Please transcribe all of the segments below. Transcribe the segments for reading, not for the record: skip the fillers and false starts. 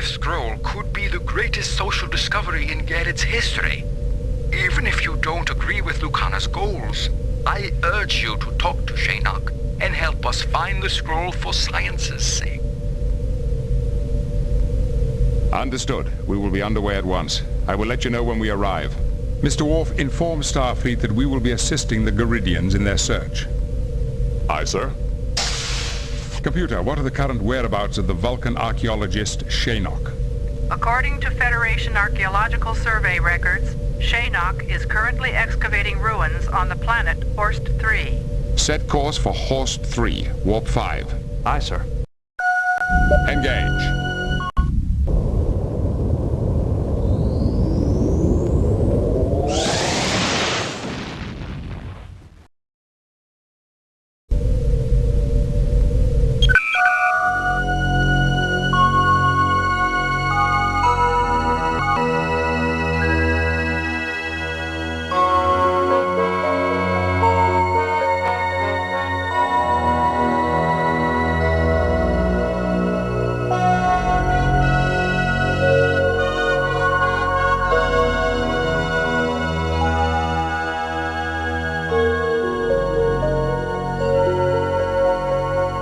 fifth scroll could be the greatest social discovery in Gerrit's history. Even if you don't agree with Lucana's goals, I urge you to talk to Shanok and help us find the scroll for science's sake. Understood. We will be underway at once. I will let you know when we arrive. Mr. Worf, inform Starfleet that we will be assisting the Garidians in their search. Aye, sir. Computer, what are the current whereabouts of the Vulcan archaeologist Shanok? According to Federation Archaeological Survey records, Shanok is currently excavating ruins on the planet Horst III. Set course for Horst 3, Warp 5. Aye, sir. Engage.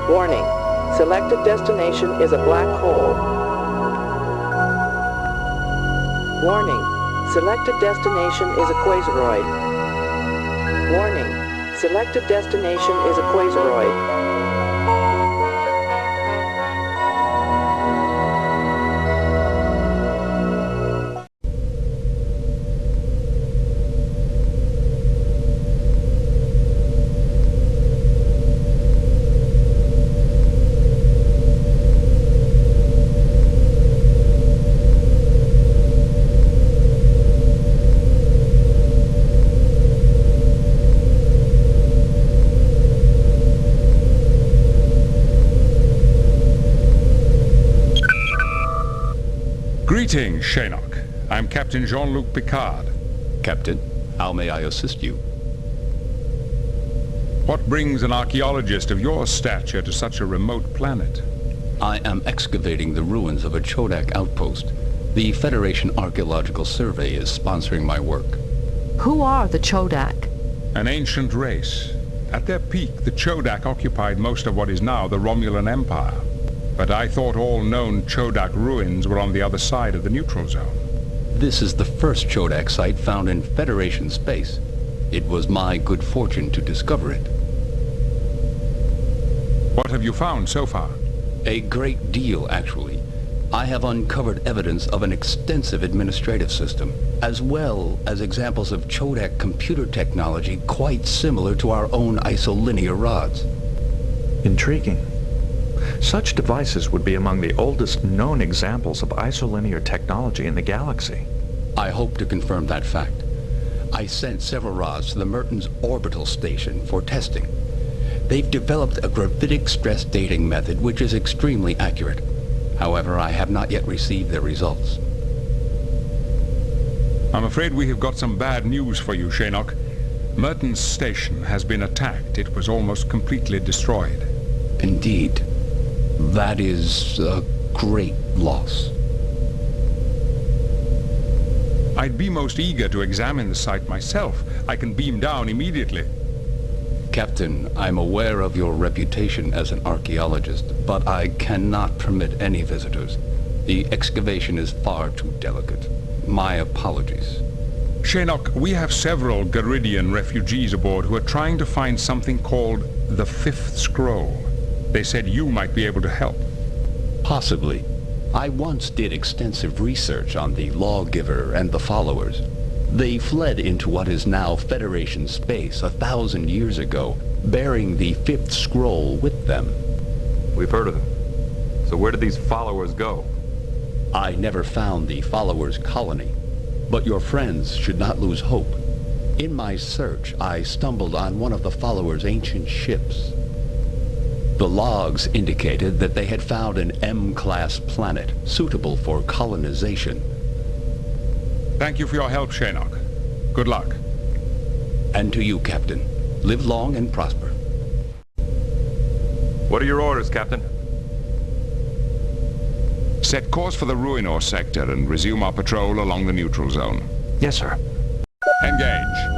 Warning. Selected destination is a black hole. Warning. Selected destination is a quasaroid. Warning. Selected destination is a quasaroid. Greetings, Shanok. I'm Captain Jean-Luc Picard. Captain, how may I assist you? What brings an archaeologist of your stature to such a remote planet? I am excavating the ruins of a Chodak outpost. The Federation Archaeological Survey is sponsoring my work. Who are the Chodak? An ancient race. At their peak, the Chodak occupied most of what is now the Romulan Empire. But I thought all known Chodak ruins were on the other side of the neutral zone. This is the first Chodak site found in Federation space. It was my good fortune to discover it. What have you found so far? A great deal, actually. I have uncovered evidence of an extensive administrative system, as well as examples of Chodak computer technology quite similar to our own isolinear rods. Intriguing. Such devices would be among the oldest known examples of isolinear technology in the galaxy. I hope to confirm that fact. I sent several rods to the Mertens orbital station for testing. They've developed a gravitic stress dating method which is extremely accurate. However, I have not yet received their results. I'm afraid we have got some bad news for you, Shanok. Mertens station has been attacked. It was almost completely destroyed. Indeed. That is a great loss. I'd be most eager to examine the site myself. I can beam down immediately. Captain, I'm aware of your reputation as an archaeologist, but I cannot permit any visitors. The excavation is far too delicate. My apologies. Shanok, we have several Garidian refugees aboard who are trying to find something called the Fifth Scroll. They said you might be able to help. Possibly. I once did extensive research on the Lawgiver and the Followers. They fled into what is now Federation space 1,000 years ago, bearing the Fifth Scroll with them. We've heard of them. So where did these followers go? I never found the Followers' colony, but your friends should not lose hope. In my search, I stumbled on one of the Followers' ancient ships. The logs indicated that they had found an M-class planet suitable for colonization. Thank you for your help, Shanok. Good luck. And to you, Captain. Live long and prosper. What are your orders, Captain? Set course for the Ruinor sector and resume our patrol along the neutral zone. Yes, sir. Engage.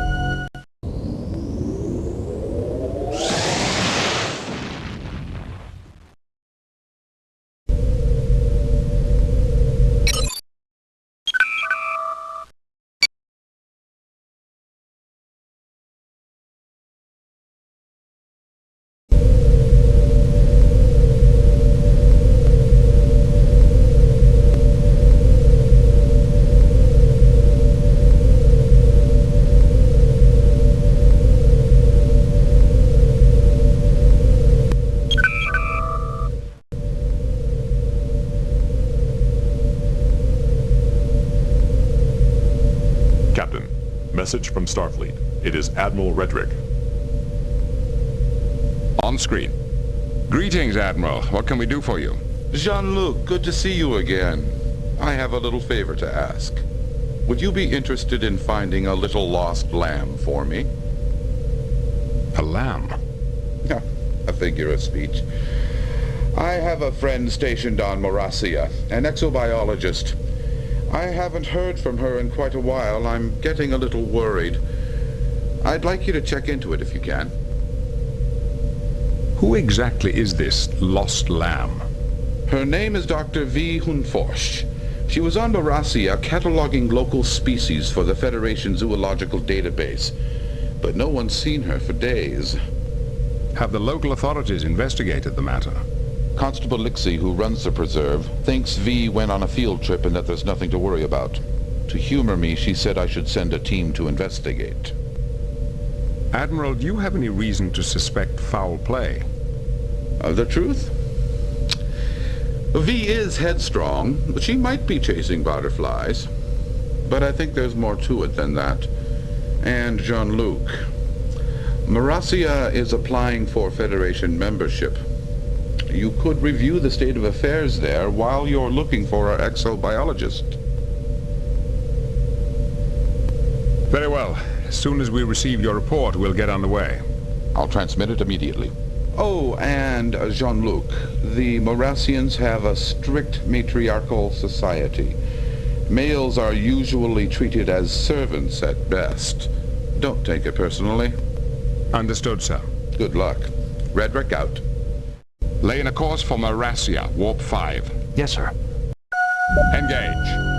Message from Starfleet. It is Admiral Reddreck. On screen. Greetings, Admiral. What can we do for you? Jean-Luc, good to see you again. I have a little favor to ask. Would you be interested in finding a little lost lamb for me? A lamb? Yeah, a figure of speech. I have a friend stationed on Morassia, an exobiologist. I haven't heard from her in quite a while. I'm getting a little worried. I'd like you to check into it if you can. Who exactly is this lost lamb? Her name is Dr. V. Hyunh-Foertsch. She was on Morassia cataloging local species for the Federation Zoological Database, but no one's seen her for days. Have the local authorities investigated the matter? Constable Lixie, who runs the preserve, thinks V went on a field trip and that there's nothing to worry about. To humor me, she said I should send a team to investigate. Admiral, do you have any reason to suspect foul play? The truth? V is headstrong, but she might be chasing butterflies. But I think there's more to it than that. And Jean-Luc, Morassia is applying for Federation membership. You could review the state of affairs there while you're looking for our exobiologist. Very well. As soon as we receive your report, we'll get on the way. I'll transmit it immediately. Oh, and Jean-Luc, the Morassians have a strict matriarchal society. Males are usually treated as servants at best. Don't take it personally. Understood, sir. Good luck. Reddreck out. Laying a course for Morassia, Warp 5. Yes, sir. Engage.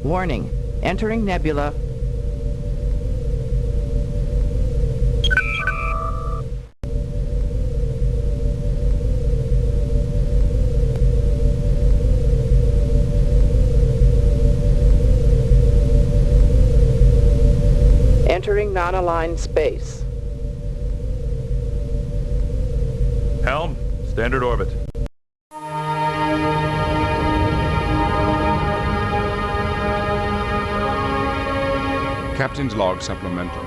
Warning. Entering nebula. Entering non-aligned space. Helm, standard orbit. Captain's log supplemental.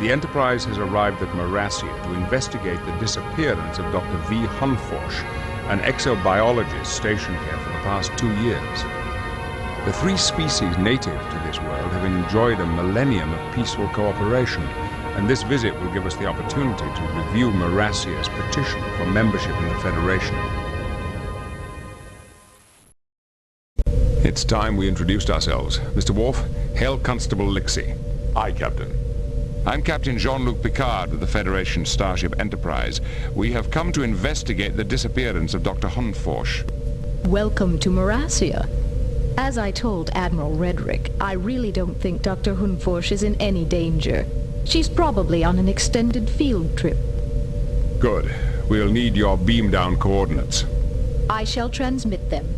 The Enterprise has arrived at Morassia to investigate the disappearance of Dr. V. Hyunh-Foertsch, an exobiologist stationed here for the past 2 years. The 3 species native to this world have enjoyed a millennium of peaceful cooperation, and this visit will give us the opportunity to review Morassia's petition for membership in the Federation. It's time we introduced ourselves. Mr. Worf, hail Constable Lixie. Aye, Captain. I'm Captain Jean-Luc Picard of the Federation Starship Enterprise. We have come to investigate the disappearance of Dr. Hyunh-Foertsch. Welcome to Morassia. As I told Admiral Reddreck, I really don't think Dr. Hyunh-Foertsch is in any danger. She's probably on an extended field trip. Good. We'll need your beam-down coordinates. I shall transmit them.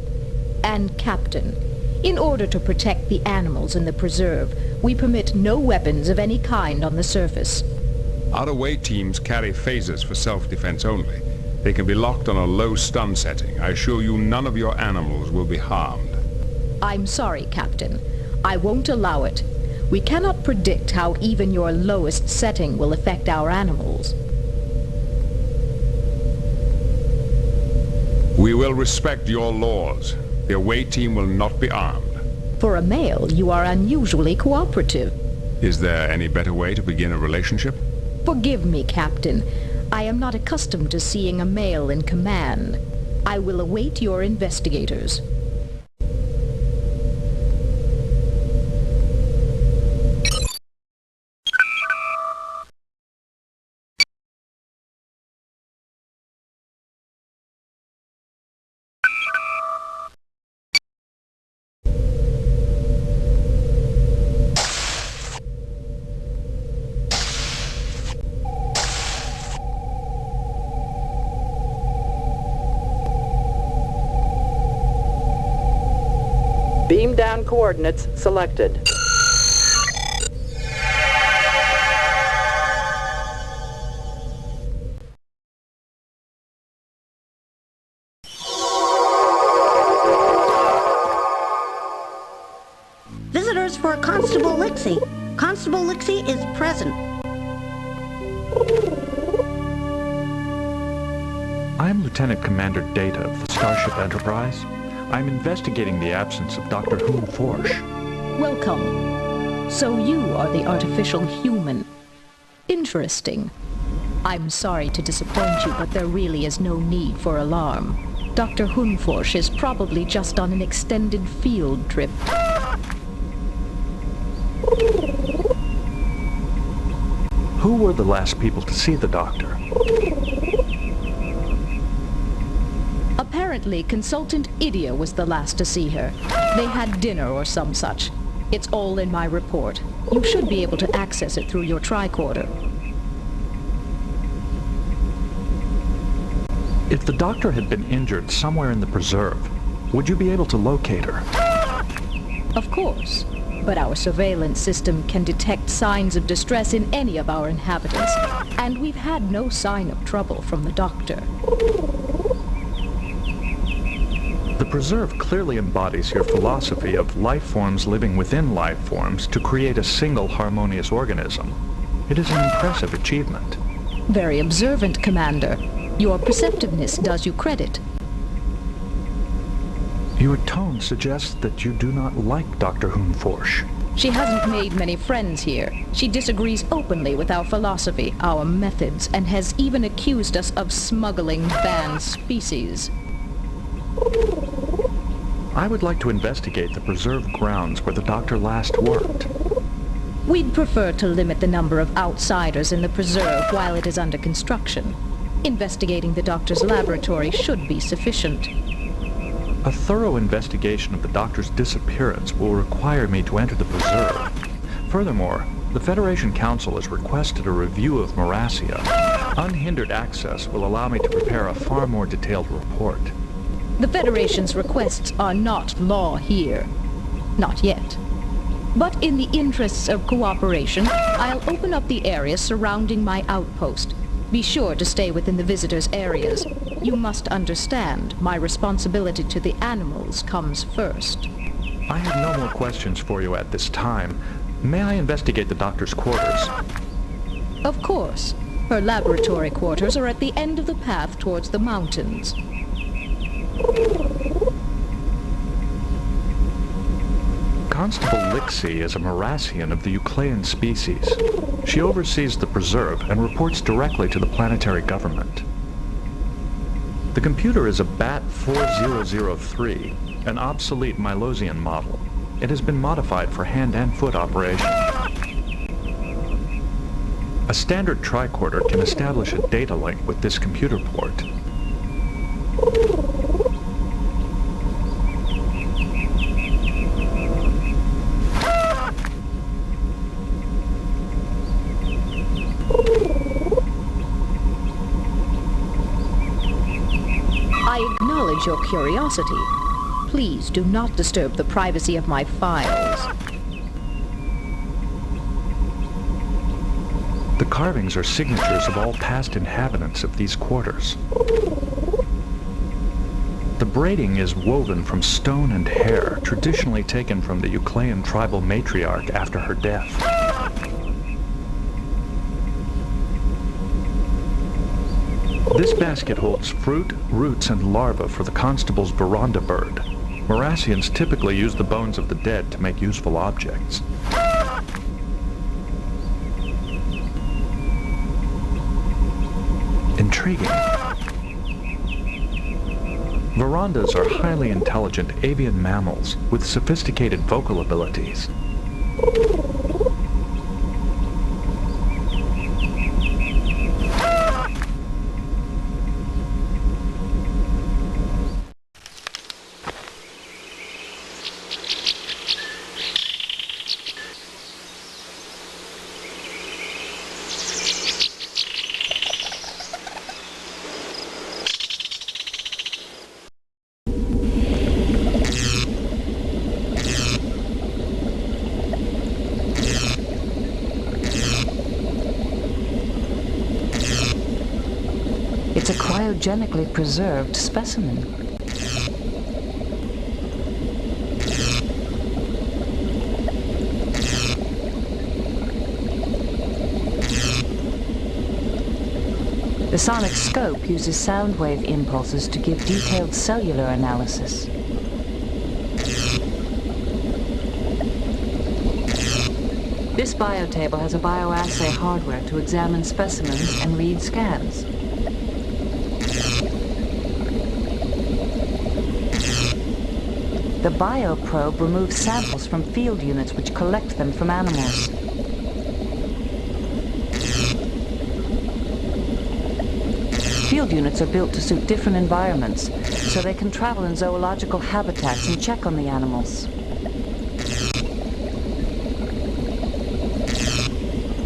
And, Captain, in order to protect the animals in the preserve, we permit no weapons of any kind on the surface. Out-of-way teams carry phasers for self-defense only. They can be locked on a low stun setting. I assure you none of your animals will be harmed. I'm sorry, Captain. I won't allow it. We cannot predict how even your lowest setting will affect our animals. We will respect your laws. The away team will not be armed. For a male, you are unusually cooperative. Is there any better way to begin a relationship? Forgive me, Captain. I am not accustomed to seeing a male in command. I will await your investigators. Beam down coordinates selected. Visitors for Constable Lixie. Constable Lixie is present. I am Lieutenant Commander Data of the Starship Enterprise. I'm investigating the absence of Dr. Hyunh-Foertsch. Welcome. So you are the artificial human. Interesting. I'm sorry to disappoint you, but there really is no need for alarm. Dr. Hyunh-Foertsch is probably just on an extended field trip. Who were the last people to see the doctor? Apparently, Consultant Idia was the last to see her. They had dinner or some such. It's all in my report. You should be able to access it through your tricorder. If the doctor had been injured somewhere in the preserve, would you be able to locate her? Of course. But our surveillance system can detect signs of distress in any of our inhabitants. And we've had no sign of trouble from the doctor. The preserve clearly embodies your philosophy of life forms living within life forms to create a single harmonious organism. It is an impressive achievement. Very observant, Commander. Your perceptiveness does you credit. Your tone suggests that you do not like Dr. Hyunh-Foertsch. She hasn't made many friends here. She disagrees openly with our philosophy, our methods, and has even accused us of smuggling banned species. I would like to investigate the preserve grounds where the doctor last worked. We'd prefer to limit the number of outsiders in the preserve while it is under construction. Investigating the doctor's laboratory should be sufficient. A thorough investigation of the doctor's disappearance will require me to enter the preserve. Furthermore, the Federation Council has requested a review of Morassia. Unhindered access will allow me to prepare a far more detailed report. The Federation's requests are not law here. Not yet. But in the interests of cooperation, I'll open up the area surrounding my outpost. Be sure to stay within the visitors' areas. You must understand, my responsibility to the animals comes first. I have no more questions for you at this time. May I investigate the doctor's quarters? Of course. Her laboratory quarters are at the end of the path towards the mountains. Constable Lixie is a Morassian of the Euclean species. She oversees the preserve and reports directly to the planetary government. The computer is a BAT 4003, an obsolete Milosian model. It has been modified for hand and foot operation. A standard tricorder can establish a data link with this computer port. appease your curiosity. Please do not disturb the privacy of my files. The carvings are signatures of all past inhabitants of these quarters. The braiding is woven from stone and hair, traditionally taken from the Euclean tribal matriarch after her death. This basket holds fruit, roots, and larvae for the constable's veranda bird. Morassians typically use the bones of the dead to make useful objects. Intriguing. Verandas are highly intelligent avian mammals with sophisticated vocal abilities. It's a cryogenically preserved specimen. The sonic scope uses sound wave impulses to give detailed cellular analysis. This biotable has a bioassay hardware to examine specimens and read scans. The bioprobe removes samples from field units which collect them from animals. Field units are built to suit different environments, so they can travel in zoological habitats and check on the animals.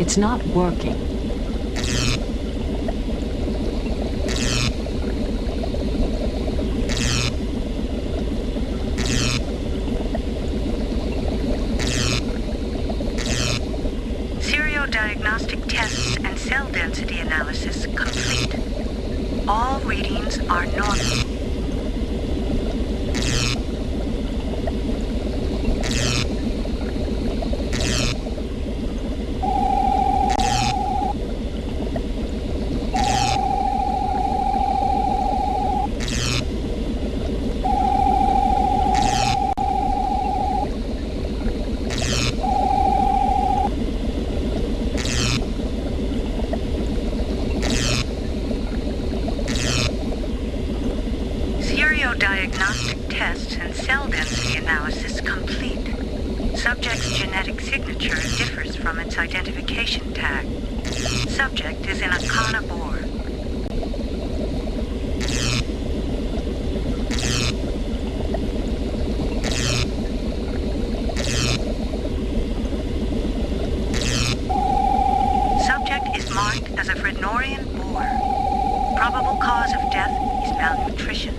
It's not working. Diagnostic tests and cell density analysis complete. All readings are normal. Diagnostic tests and cell density analysis complete. Subject's genetic signature differs from its identification tag. Subject is in a carnivore. Subject is marked as a Frednorian boar. Probable cause of death is malnutrition.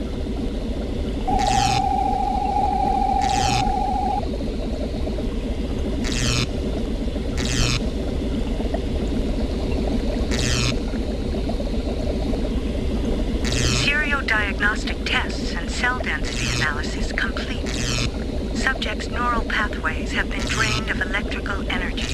Diagnostic tests and cell density analysis complete. Subject's neural pathways have been drained of electrical energy.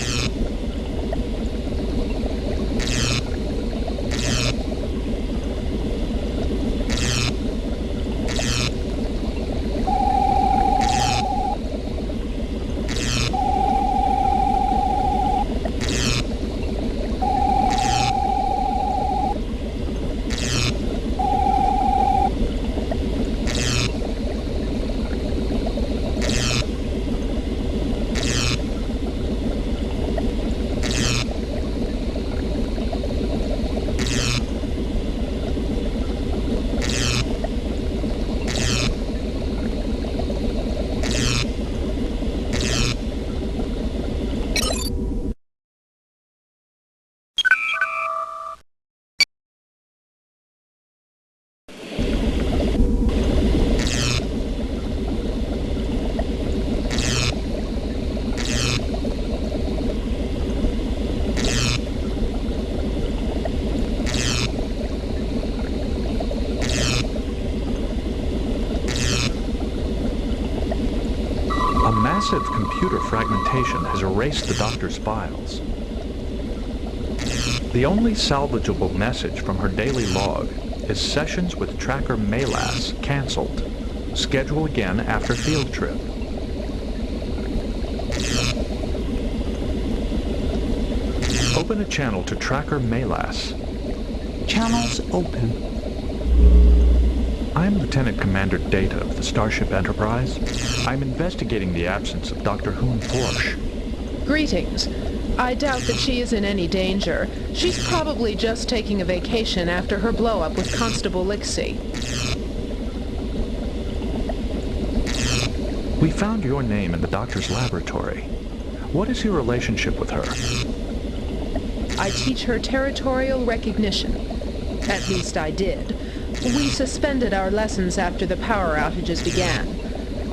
massive computer fragmentation has erased the doctor's files. The only salvageable message from her daily log is sessions with Tracker Malas canceled. Schedule again after field trip. Open a channel to Tracker Malas. Channels open. I'm Lieutenant Commander Data of the Starship Enterprise. I'm investigating the absence of Dr. Hyunh-Foertsch. Greetings. I doubt that she is in any danger. She's probably just taking a vacation after her blow-up with Constable Lixie. We found your name in the doctor's laboratory. What is your relationship with her? I teach her territorial recognition. At least I did. We suspended our lessons after the power outages began.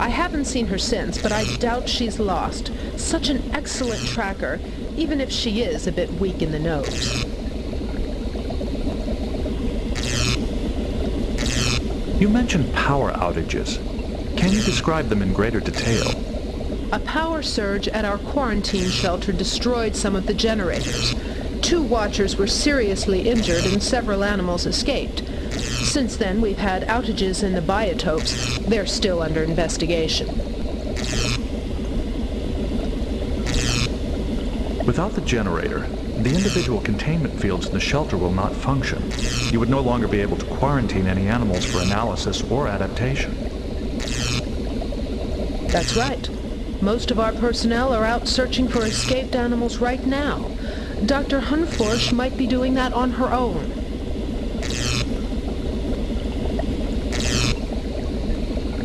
I haven't seen her since, but I doubt she's lost. Such an excellent tracker, even if she is a bit weak in the nose. You mentioned power outages. Can you describe them in greater detail? A power surge at our quarantine shelter destroyed some of the generators. 2 watchers were seriously injured and several animals escaped. Since then, we've had outages in the biotopes. They're still under investigation. Without the generator, the individual containment fields in the shelter will not function. You would no longer be able to quarantine any animals for analysis or adaptation. That's right. Most of our personnel are out searching for escaped animals right now. Dr. Hyunh-Foertsch might be doing that on her own.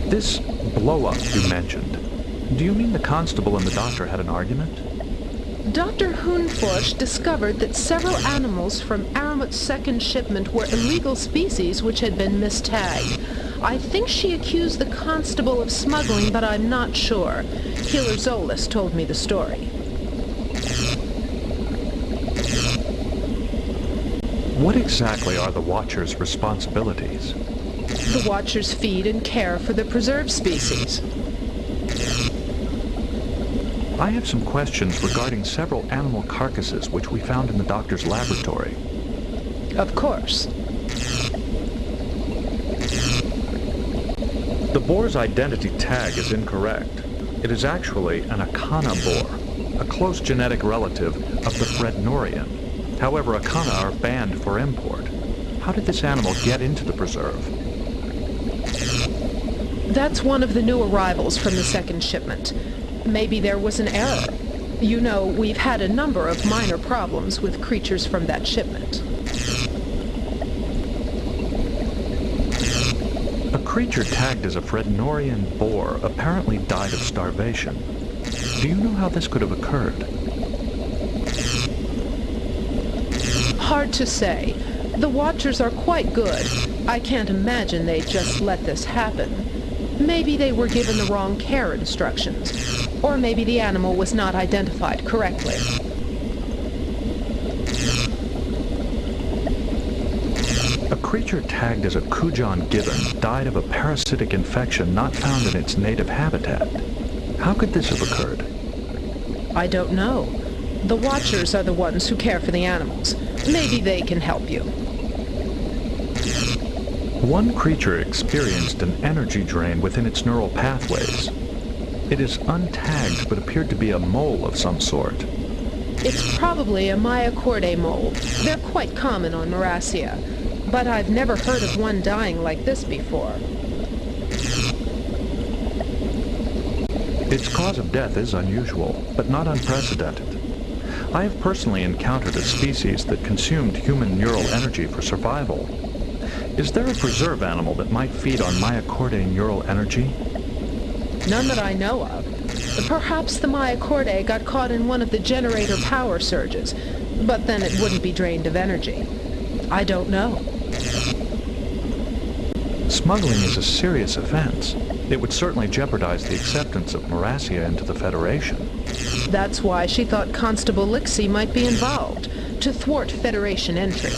This blow-up you mentioned, do you mean the constable and the doctor had an argument? Dr. Hyunh-Foertsch discovered that several animals from Aramut's second shipment were illegal species which had been mistagged. I think she accused the constable of smuggling, but I'm not sure. Healer Zolas told me the story. What exactly are the Watchers' responsibilities? The Watchers feed and care for the preserved species. I have some questions regarding several animal carcasses which we found in the doctor's laboratory. Of course. The boar's identity tag is incorrect. It is actually an Akana boar, a close genetic relative of the Frednorian. However, Akana are banned for import. How did this animal get into the preserve? That's one of the new arrivals from the second shipment. Maybe there was an error. You know, we've had a number of minor problems with creatures from that shipment. A creature tagged as a Frednorian boar apparently died of starvation. Do you know how this could have occurred? Hard to say. The Watchers are quite good. I can't imagine they just let this happen. Maybe they were given the wrong care instructions. Or maybe the animal was not identified correctly. A creature tagged as a Kujan gibbon died of a parasitic infection not found in its native habitat. How could this have occurred? I don't know. The Watchers are the ones who care for the animals. Maybe they can help you. One creature experienced an energy drain within its neural pathways. It is untagged but appeared to be a mole of some sort. It's probably a myocordae mole. They're quite common on Morassia, but I've never heard of one dying like this before. Its cause of death is unusual, but not unprecedented. I have personally encountered a species that consumed human neural energy for survival. Is there a preserve animal that might feed on myocordae neural energy? None that I know of. Perhaps the myocordae got caught in one of the generator power surges, but then it wouldn't be drained of energy. I don't know. Smuggling is a serious offense. It would certainly jeopardize the acceptance of Morassia into the Federation. That's why she thought Constable Lixie might be involved, to thwart Federation entry.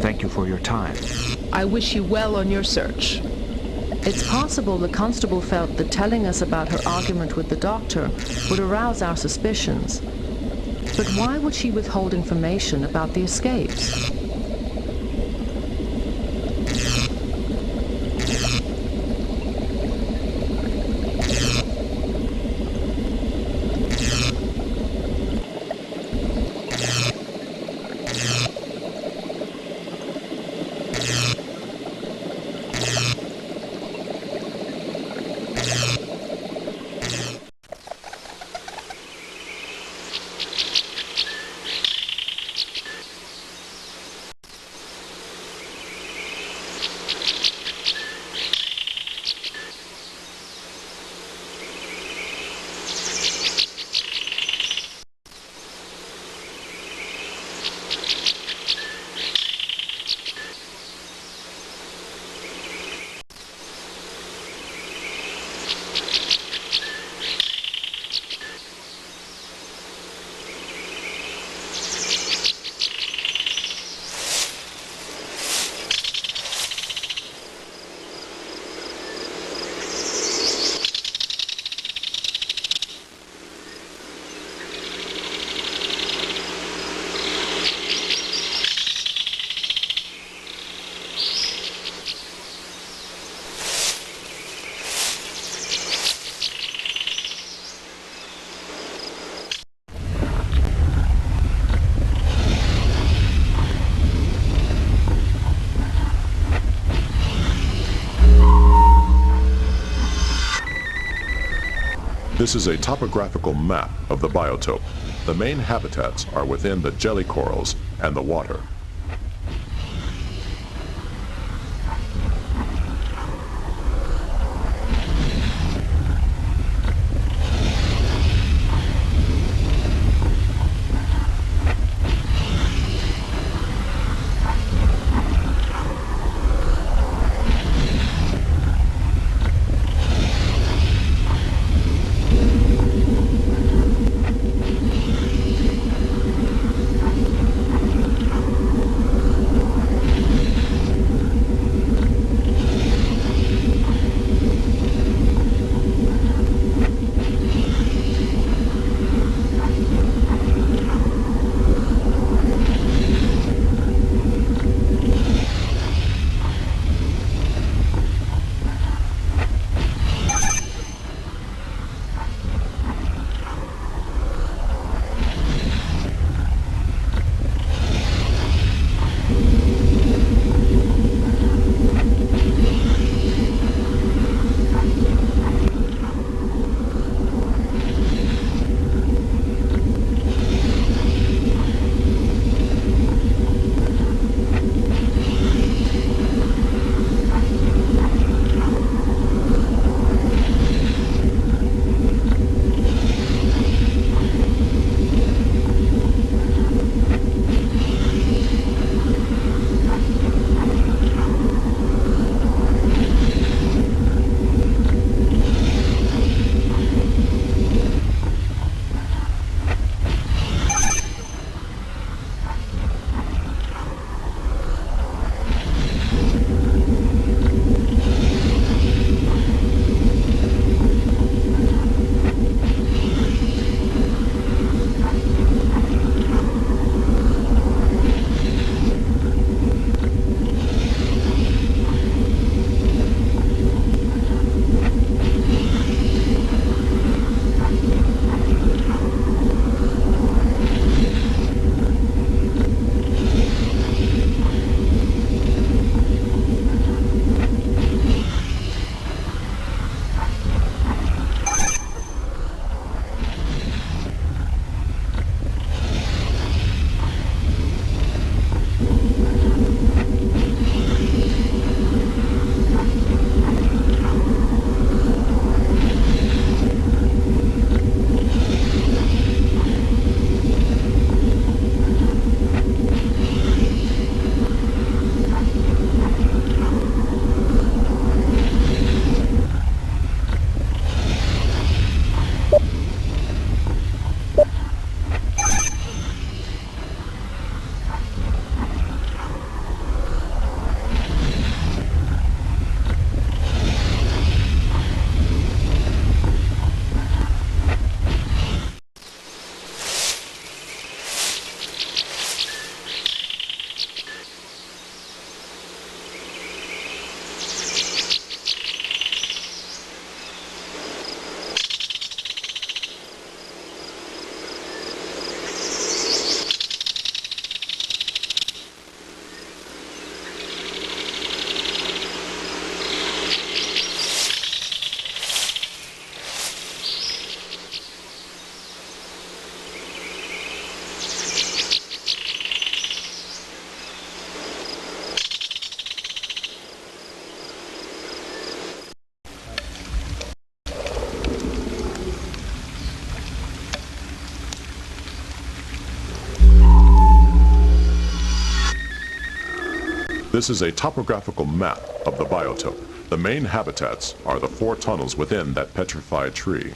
Thank you for your time. I wish you well on your search. It's possible the constable felt that telling us about her argument with the doctor would arouse our suspicions. But why would she withhold information about the escapes? This is a topographical map of the biotope. The main habitats are within the jelly corals and the water. This is a topographical map of the biotope. The main habitats are the 4 tunnels within that petrified tree.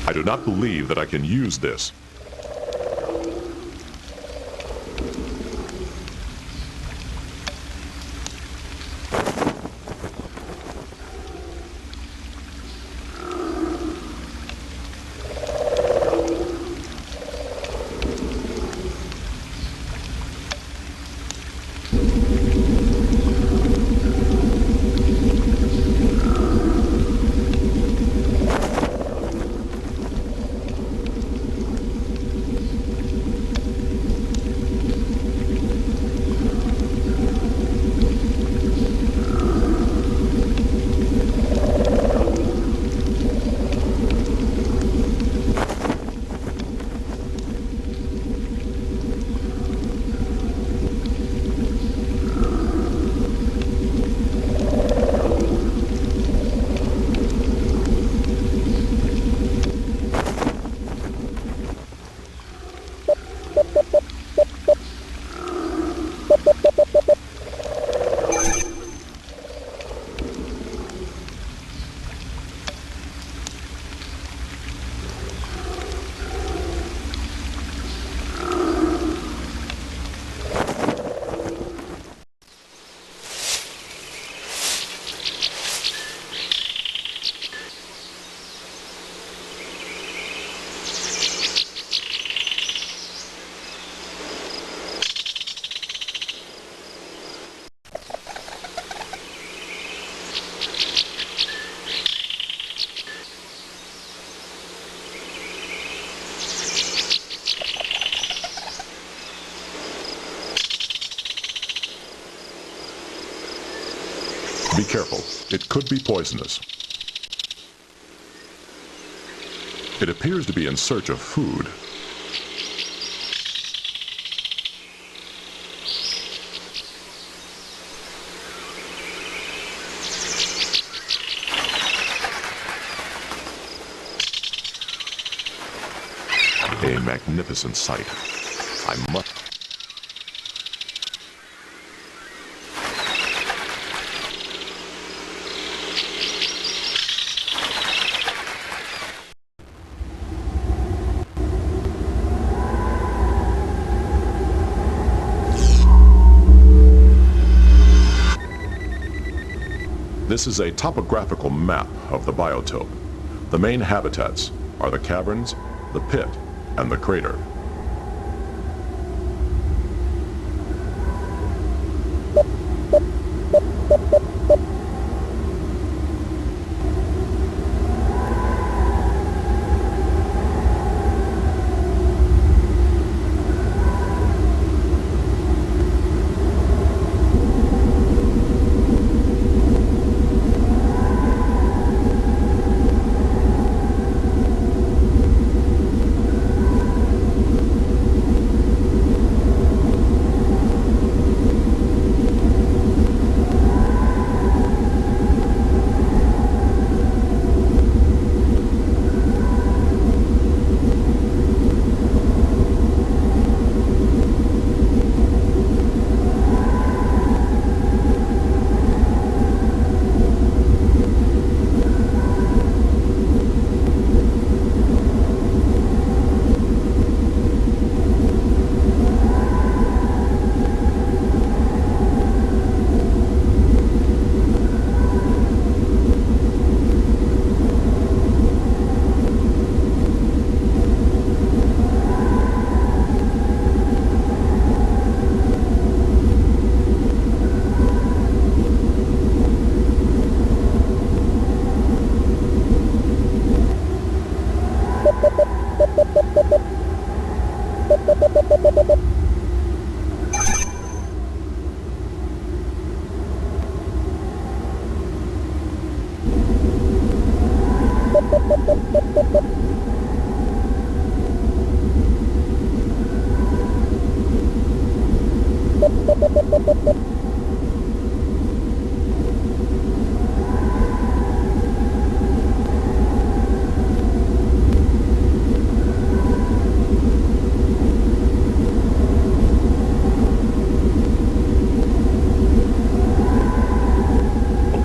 I do not believe that I can use this. Be careful. It could be poisonous. It appears to be in search of food. magnificent sight. I must... This is a topographical map of the biotope. The main habitats are the caverns, the pit, and the crater.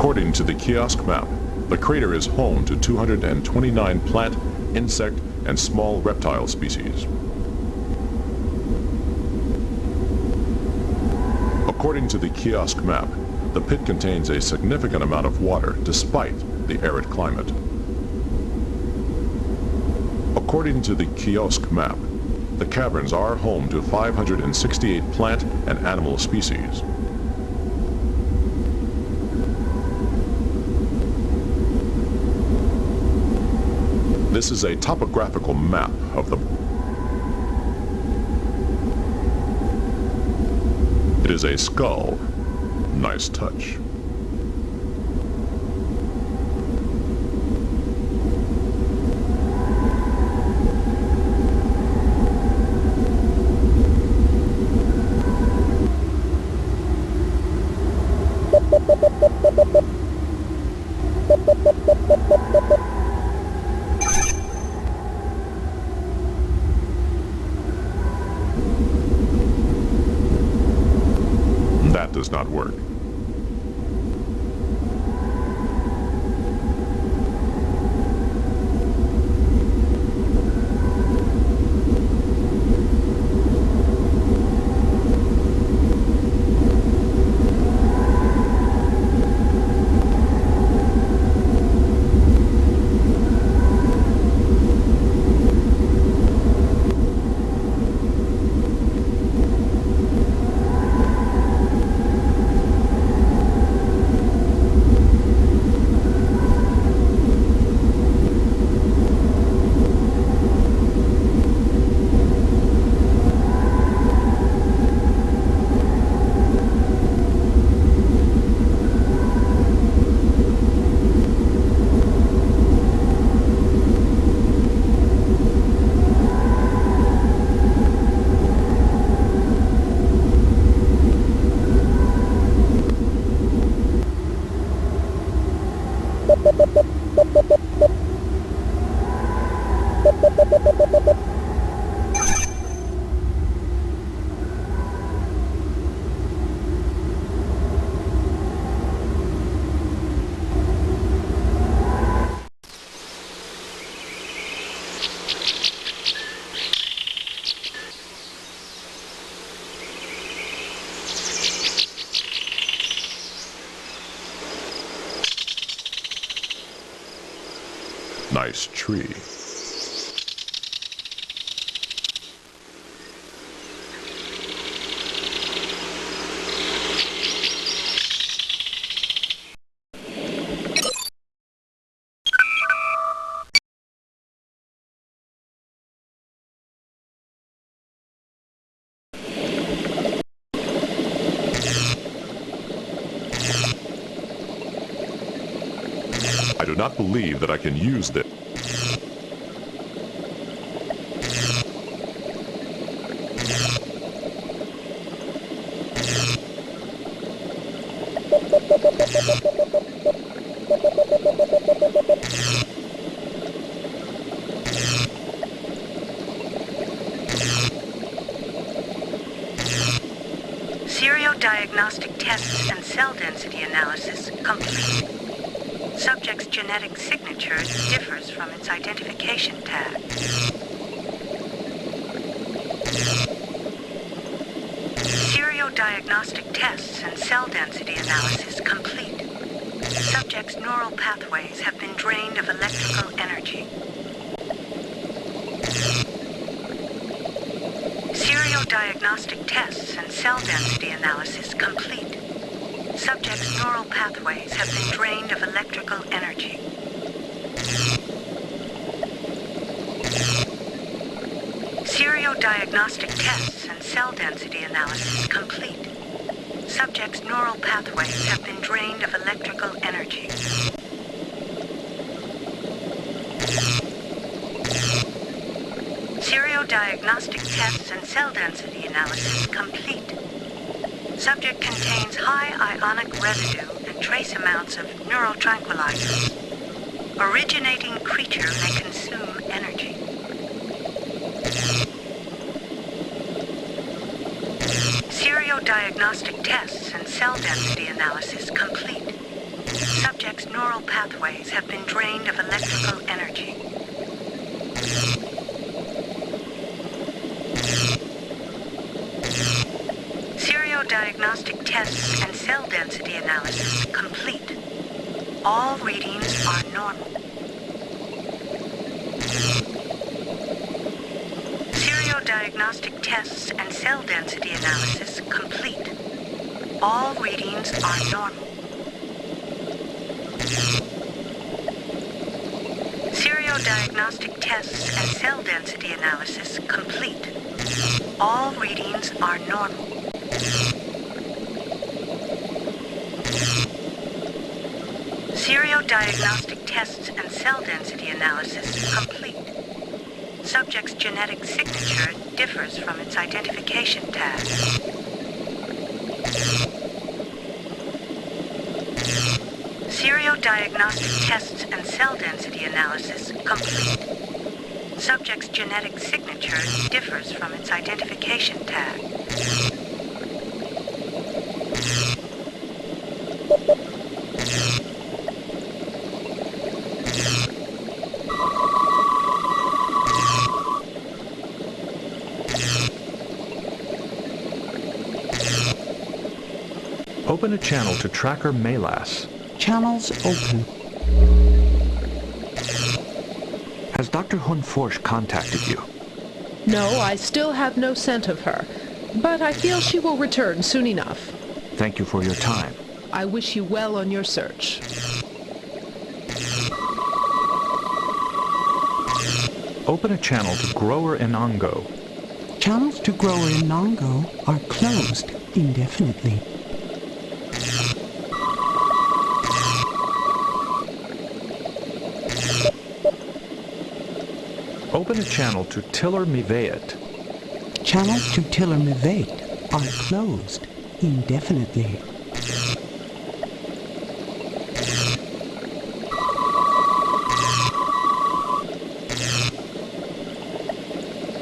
According to the kiosk map, the crater is home to 229 plant, insect, and small reptile species. According to the kiosk map, the pit contains a significant amount of water despite the arid climate. According to the kiosk map, the caverns are home to 568 plant and animal species. This is a topographical map of the... It is a skull. Nice touch. That does not work. Nice tree. I do not believe that I can use this. Seriodiagnostic tests and cell density analysis complete. Subject's genetic signature differs from its identification tag. Seriodiagnostic tests and cell density analysis complete. Subject's neural pathways have been drained of electrical energy. Seriodiagnostic tests and cell density analysis complete. Subject's neural pathways have been drained of electrical energy. Seriodiagnostic tests and cell density analysis complete. Subject's neural pathways have been drained of electrical energy. Seriodiagnostic tests and cell density analysis complete. Subject contains high ionic residue and trace amounts of neurotranquilizers. Originating creature may consume energy. Seriodiagnostic tests and cell density analysis complete. Subject's neural pathways have been drained of electrical energy. Seriodiagnostic tests and cell density analysis complete. All readings are normal. Seriodiagnostic tests and cell density analysis complete. All readings are normal. Seriodiagnostic tests and cell density analysis complete. All readings are normal. Seriodiagnostic tests and cell density analysis complete. Subject's genetic signature differs from its identification tag. Seriodiagnostic tests and cell density analysis complete. Subject's genetic signature differs from its identification tag. Open a channel to Tracker Melas. Channels open. Has Dr. Hyunh-Foertsch contacted you? No, I still have no scent of her, but I feel she will return soon enough. Thank you for your time. I wish you well on your search. Open a channel to Grower Inongo. Channels to Grower Inongo are closed indefinitely. Open a channel to Tiller Miveet. Channels to Tiller Miveet are closed indefinitely.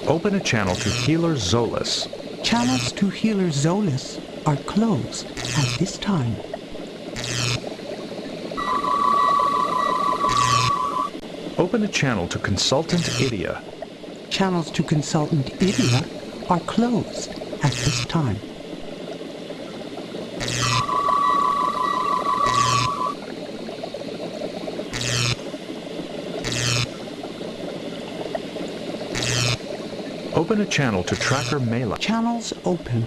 Open a channel to Healer Zolas. Channels to Healer Zolas are closed at this time. Open a channel to Consultant Idia. Channels to Consultant Idia are closed at this time. Open a channel to tracker Mela. Channels open.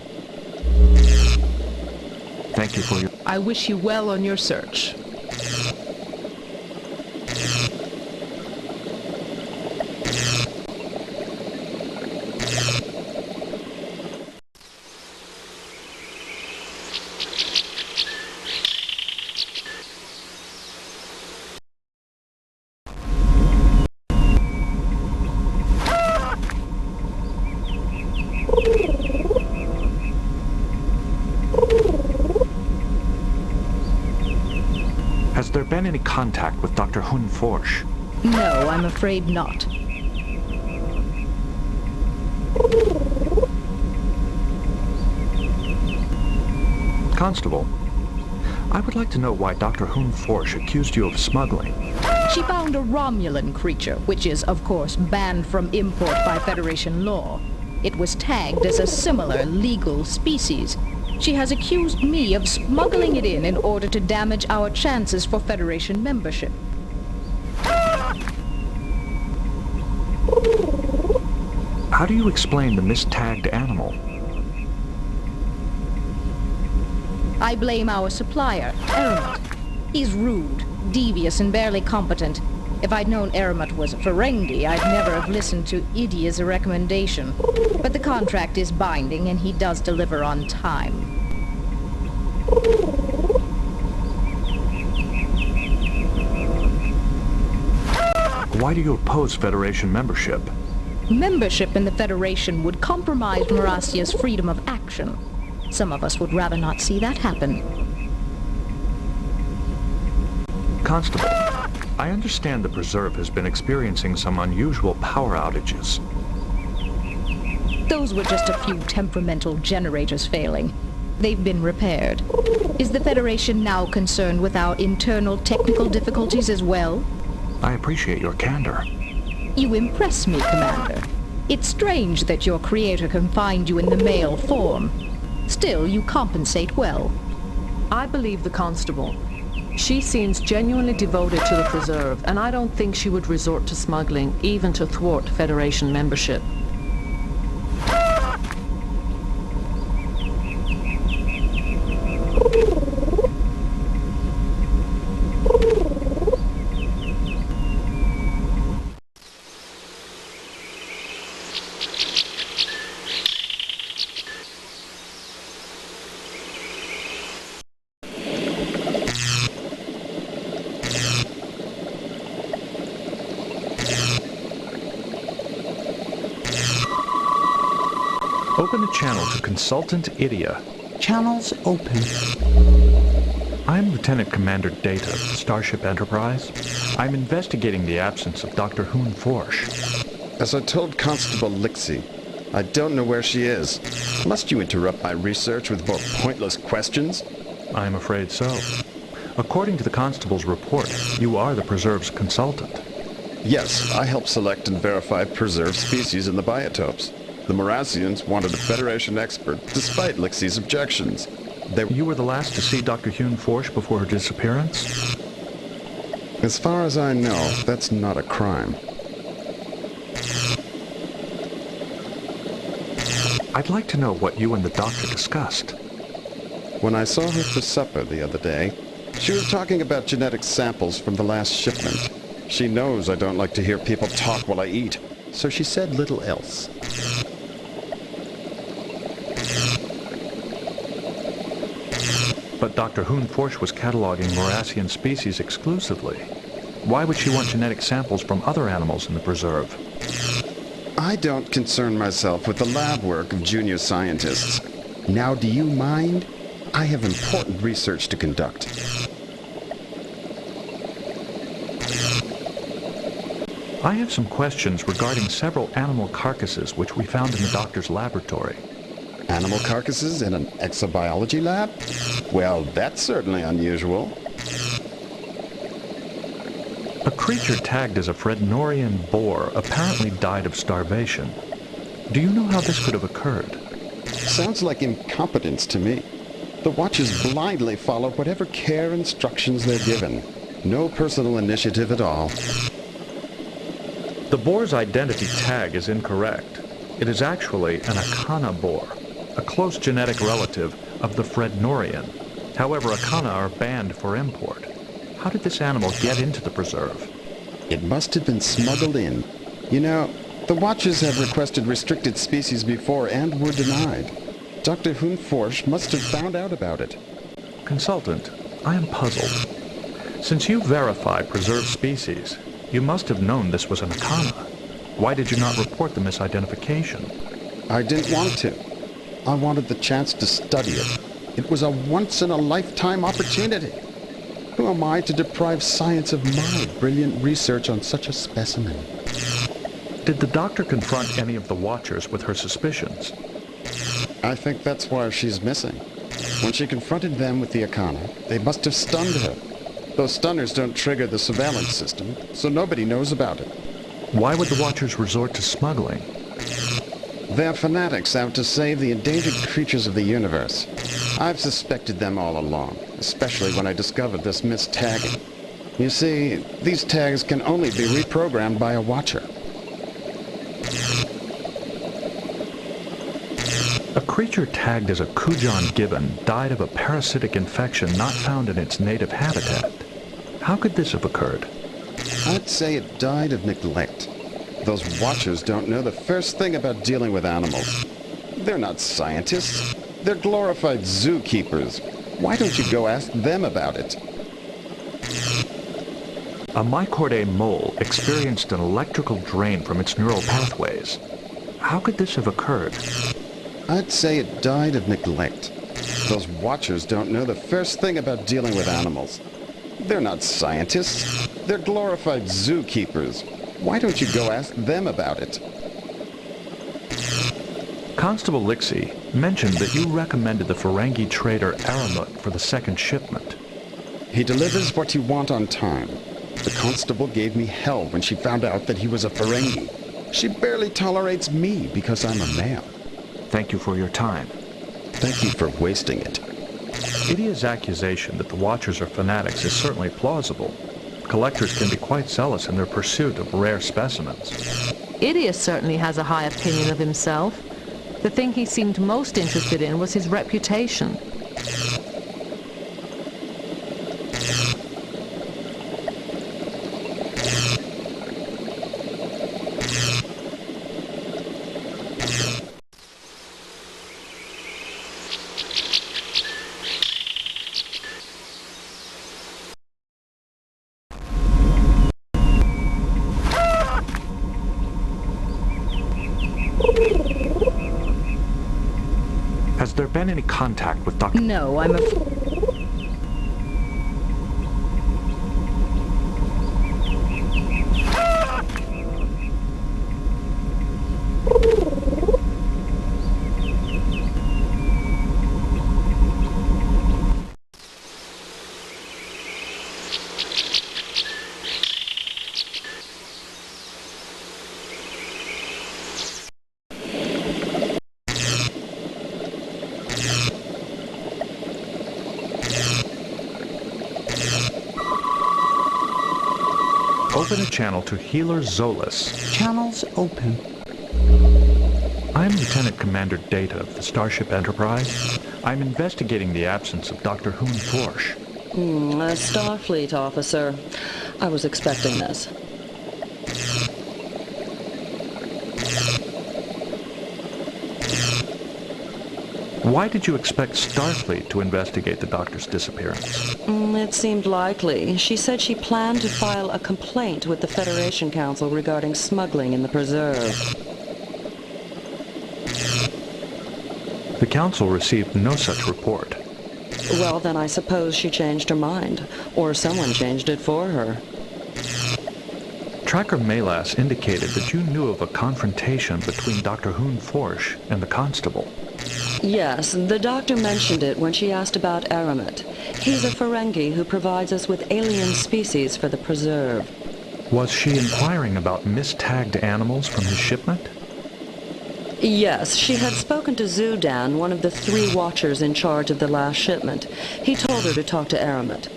Thank you for your... I wish you well on your search. Has there been any contact with Dr. Hyunh-Foertsch? No, I'm afraid not. Constable, I would like to know why Dr. Hyunh-Foertsch accused you of smuggling. She found a Romulan creature, which is, of course, banned from import by Federation law. It was tagged as a similar legal species. She has accused me of smuggling it in order to damage our chances for Federation membership. How do you explain the mistagged animal? I blame our supplier, Aramut. He's rude, devious, and barely competent. If I'd known Aramut was a Ferengi, I'd never have listened to Idia's recommendation. But the contract is binding, and he does deliver on time. Why do you oppose Federation membership? Membership in the Federation would compromise Morassia's freedom of action. Some of us would rather not see that happen. Constable, I understand the Preserve has been experiencing some unusual power outages. Those were just a few temperamental generators failing. They've been repaired. Is the Federation now concerned with our internal technical difficulties as well? I appreciate your candor. You impress me, Commander. It's strange that your creator can find you in the male form. Still, you compensate well. I believe the Constable. She seems genuinely devoted to the Preserve, and I don't think she would resort to smuggling, even to thwart Federation membership. Open the channel to Consultant Idia. Channels open. I'm Lieutenant Commander Data, Starship Enterprise. I'm investigating the absence of Dr. Hyunh-Foertsch. As I told Constable Lixie, I don't know where she is. Must you interrupt my research with more pointless questions? I'm afraid so. According to the Constable's report, you are the Preserve's consultant. Yes, I help select and verify preserved species in the biotopes. The Morassians wanted a Federation expert, despite Lixie's objections. You were the last to see Dr. Hyunh-Foertsch before her disappearance? As far as I know, that's not a crime. I'd like to know what you and the doctor discussed. When I saw her for supper the other day, she was talking about genetic samples from the last shipment. She knows I don't like to hear people talk while I eat, so she said little else. But Dr. Hyunh-Foertsch was cataloging Morassian species exclusively. Why would she want genetic samples from other animals in the Preserve? I don't concern myself with the lab work of junior scientists. Now, do you mind? I have important research to conduct. I have some questions regarding several animal carcasses which we found in the doctor's laboratory. Animal carcasses in an exobiology lab? Well, that's certainly unusual. A creature tagged as a Frednorian boar apparently died of starvation. Do you know how this could have occurred? Sounds like incompetence to me. The Watchers blindly follow whatever care instructions they're given. No personal initiative at all. The boar's identity tag is incorrect. It is actually an Akana boar, a close genetic relative of the Frednorian. However, Akana are banned for import. How did this animal get into the preserve? It must have been smuggled in. You know, the Watchers have requested restricted species before and were denied. Dr. Hyunh-Foertsch must have found out about it. Consultant, I am puzzled. Since you verify preserved species, you must have known this was an Akana. Why did you not report the misidentification? I didn't want to. I wanted the chance to study it. It was a once-in-a-lifetime opportunity. Who am I to deprive science of my brilliant research on such a specimen? Did the doctor confront any of the Watchers with her suspicions? I think that's why she's missing. When she confronted them with the Akana, they must have stunned her. Those stunners don't trigger the surveillance system, so nobody knows about it. Why would the Watchers resort to smuggling? They're fanatics out to save the endangered creatures of the universe. I've suspected them all along, especially when I discovered this mistagging. You see, these tags can only be reprogrammed by a Watcher. A creature tagged as a Kujan gibbon died of a parasitic infection not found in its native habitat. How could this have occurred? I'd say it died of neglect. Those Watchers don't know the first thing about dealing with animals. They're not scientists. They're glorified zookeepers. Why don't you go ask them about it? A Mycordae mole experienced an electrical drain from its neural pathways. How could this have occurred? I'd say it died of neglect. Those Watchers don't know the first thing about dealing with animals. They're not scientists. They're glorified zookeepers. Why don't you go ask them about it? Constable Lixie mentioned that you recommended the Ferengi trader Aramut for the second shipment. He delivers what you want on time. The constable gave me hell when she found out that he was a Ferengi. She barely tolerates me because I'm a male. Thank you for your time. Thank you for wasting it. Idia's accusation that the Watchers are fanatics is certainly plausible. Collectors can be quite zealous in their pursuit of rare specimens. Idia certainly has a high opinion of himself. The thing he seemed most interested in was his reputation. Has there been any contact with Dr. No, I'm Open a channel to Healer Zolas. Channels open. I'm Lieutenant Commander Data of the Starship Enterprise. I'm investigating the absence of Dr. Hyunh-Foertsch. A Starfleet officer. I was expecting this. Why did you expect Starfleet to investigate the Doctor's disappearance? It seemed likely. She said she planned to file a complaint with the Federation Council regarding smuggling in the preserve. The Council received no such report. Well, then I suppose she changed her mind, or someone changed it for her. Tracker Melas indicated that you knew of a confrontation between Dr. Hyunh-Foertsch and the Constable. Yes, the doctor mentioned it when she asked about Aramut. He's a Ferengi who provides us with alien species for the preserve. Was she inquiring about mistagged animals from his shipment? Yes, she had spoken to Zudan, one of the 3 Watchers in charge of the last shipment. He told her to talk to Aramut.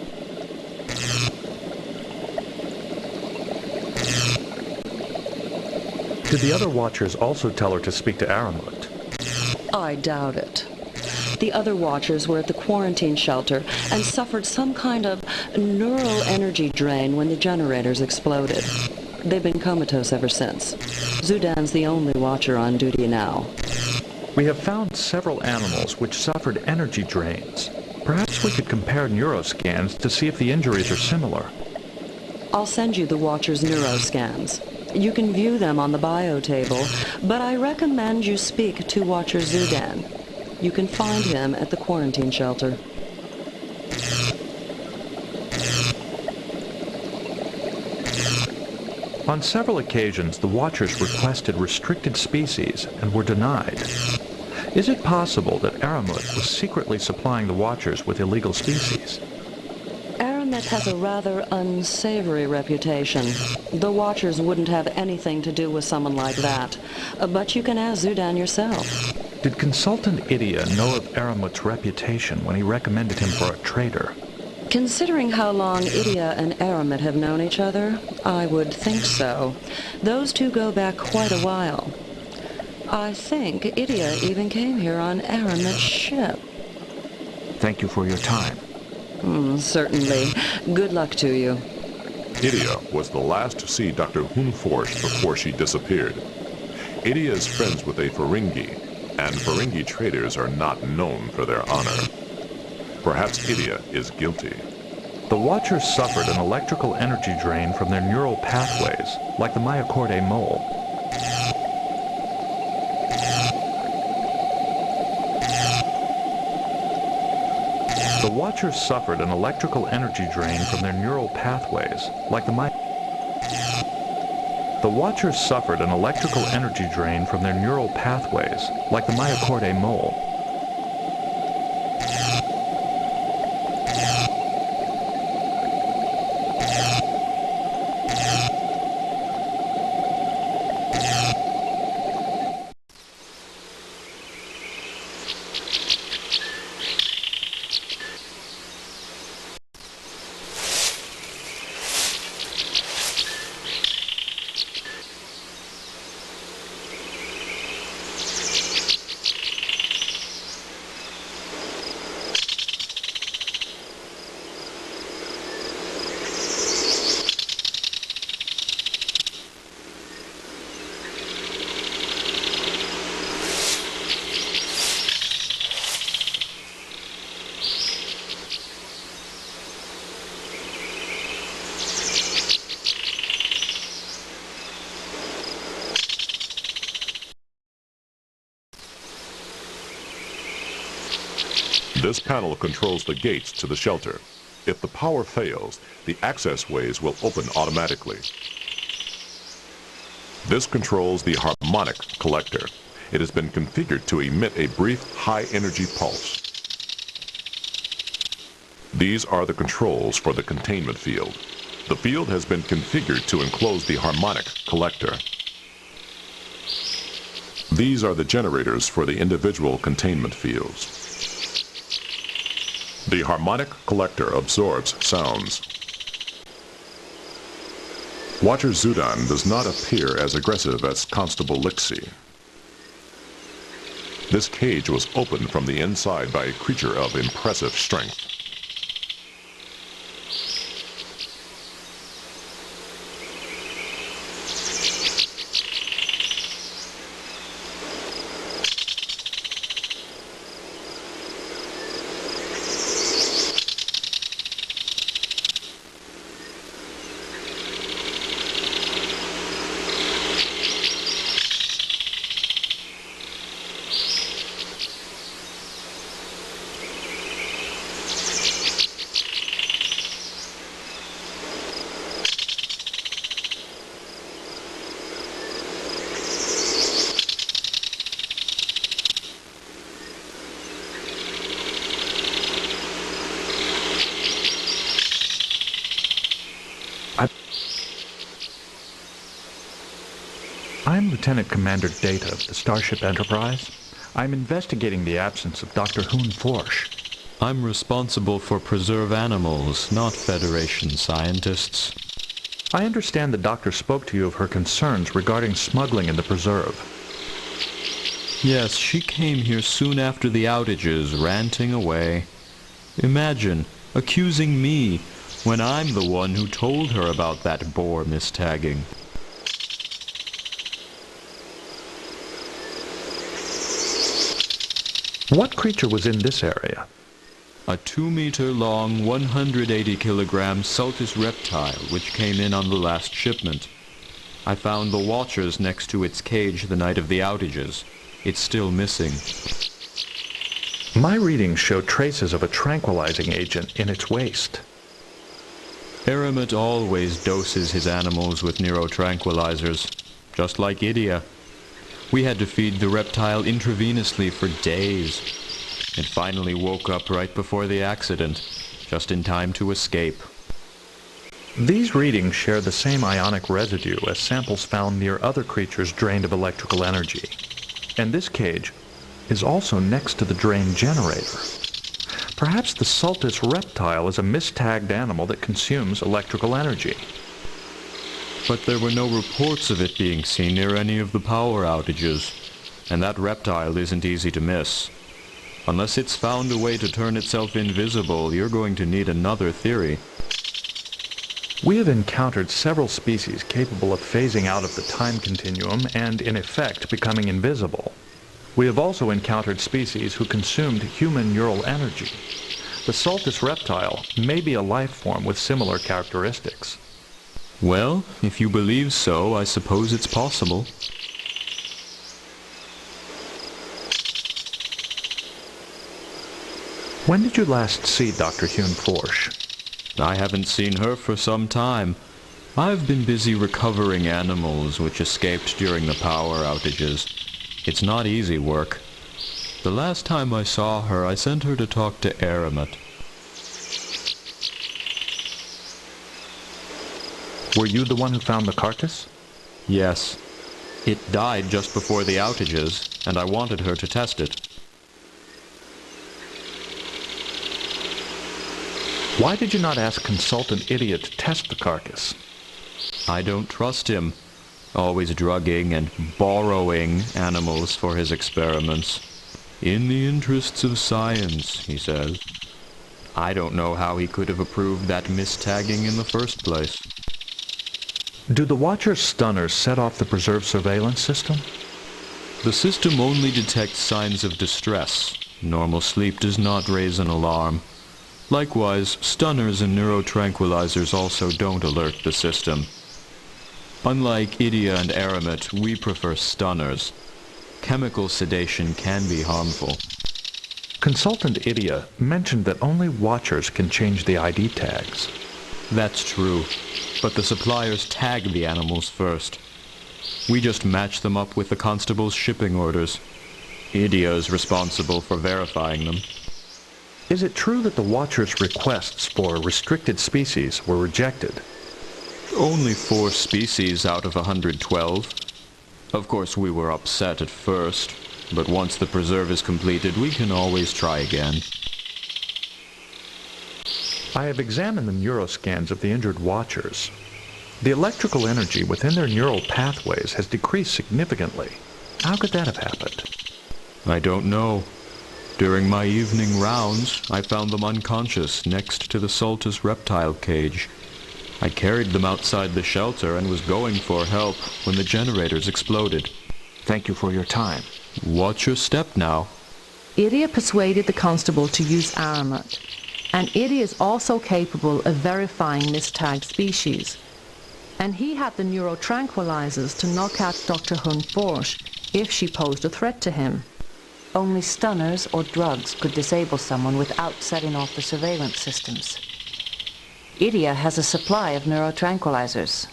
Did the other Watchers also tell her to speak to Aramut? I doubt it. The other Watchers were at the quarantine shelter and suffered some kind of neural energy drain when the generators exploded. They've been comatose ever since. Zudan's the only Watcher on duty now. We have found several animals which suffered energy drains. Perhaps we could compare neuroscans to see if the injuries are similar. I'll send you the Watcher's neuroscans. You can view them on the bio table, but I recommend you speak to Watcher Zudan. You can find him at the quarantine shelter. On several occasions, the Watchers requested restricted species and were denied. Is it possible that Aramut was secretly supplying the Watchers with illegal species? Aramut has a rather unsavory reputation. The Watchers wouldn't have anything to do with someone like that. But you can ask Zudan yourself. Did Consultant Idia know of Aramut's reputation when he recommended him for a traitor? Considering how long Idia and Aramut have known each other, I would think so. Those two go back quite a while. I think Idia even came here on Aramut's ship. Thank you for your time. Certainly. Good luck to you. Idia was the last to see Dr. Hyunh-Foertsch before she disappeared. Idia is friends with a Ferengi, and Ferengi traders are not known for their honor. Perhaps Idia is guilty. The Watchers suffered an electrical energy drain from their neural pathways, like the Myocorde mole. The Watchers suffered an electrical energy drain from their neural pathways, like the Watchers suffered an electrical energy drain from their neural pathways, like the Myocorde mole. This panel controls the gates to the shelter. If the power fails, the access ways will open automatically. This controls the harmonic collector. It has been configured to emit a brief high-energy pulse. These are the controls for the containment field. The field has been configured to enclose the harmonic collector. These are the generators for the individual containment fields. The harmonic collector absorbs sounds. Watcher Zudan does not appear as aggressive as Constable Lixie. This cage was opened from the inside by a creature of impressive strength. I'm Lieutenant Commander Data of the Starship Enterprise. I'm investigating the absence of Dr. Hyunh-Foertsch. I'm responsible for preserve animals, not Federation scientists. I understand the doctor spoke to you of her concerns regarding smuggling in the preserve. Yes, she came here soon after the outages, ranting away. Imagine, accusing me, when I'm the one who told her about that bore mistagging. What creature was in this area? A 2-meter-long, 180-kilogram Sultus reptile which came in on the last shipment. I found the watchers next to its cage the night of the outages. It's still missing. My readings show traces of a tranquilizing agent in its waste. Aramut always doses his animals with neurotranquilizers, just like Idia. We had to feed the reptile intravenously for days. It finally woke up right before the accident, just in time to escape. These readings share the same ionic residue as samples found near other creatures drained of electrical energy. And this cage is also next to the drain generator. Perhaps the Sultus reptile is a mistagged animal that consumes electrical energy. But there were no reports of it being seen near any of the power outages, and that reptile isn't easy to miss. Unless it's found a way to turn itself invisible, you're going to need another theory. We have encountered several species capable of phasing out of the time continuum and, in effect, becoming invisible. We have also encountered species who consumed human neural energy. The Sultus reptile may be a life form with similar characteristics. Well, if you believe so, I suppose it's possible. When did you last see Dr. Hyunh-Foertsch? I haven't seen her for some time. I've been busy recovering animals which escaped during the power outages. It's not easy work. The last time I saw her, I sent her to talk to Aramut. Were you the one who found the carcass? Yes. It died just before the outages, and I wanted her to test it. Why did you not ask Consultant Idiot to test the carcass? I don't trust him. Always drugging and borrowing animals for his experiments. In the interests of science, he says. I don't know how he could have approved that mistagging in the first place. Do the Watcher's stunners set off the preserve surveillance system? The system only detects signs of distress. Normal sleep does not raise an alarm. Likewise, stunners and neurotranquilizers also don't alert the system. Unlike Idia and Aramut, we prefer stunners. Chemical sedation can be harmful. Consultant Idia mentioned that only Watchers can change the ID tags. That's true, but the suppliers tag the animals first. We just match them up with the constable's shipping orders. Idia is responsible for verifying them. Is it true that the Watcher's requests for restricted species were rejected? Only 4 species out of 112. Of course, we were upset at first, but once the preserve is completed, we can always try again. I have examined the neuroscans of the injured Watchers. The electrical energy within their neural pathways has decreased significantly. How could that have happened? I don't know. During my evening rounds, I found them unconscious next to the Sultus reptile cage. I carried them outside the shelter and was going for help when the generators exploded. Thank you for your time. Watch your step now. Idia persuaded the constable to use Aramut, and Idia is also capable of verifying mistagged species. And he had the neurotranquilizers to knock out Dr. Hyunh-Foertsch if she posed a threat to him. Only stunners or drugs could disable someone without setting off the surveillance systems. Idia has a supply of neurotranquilizers.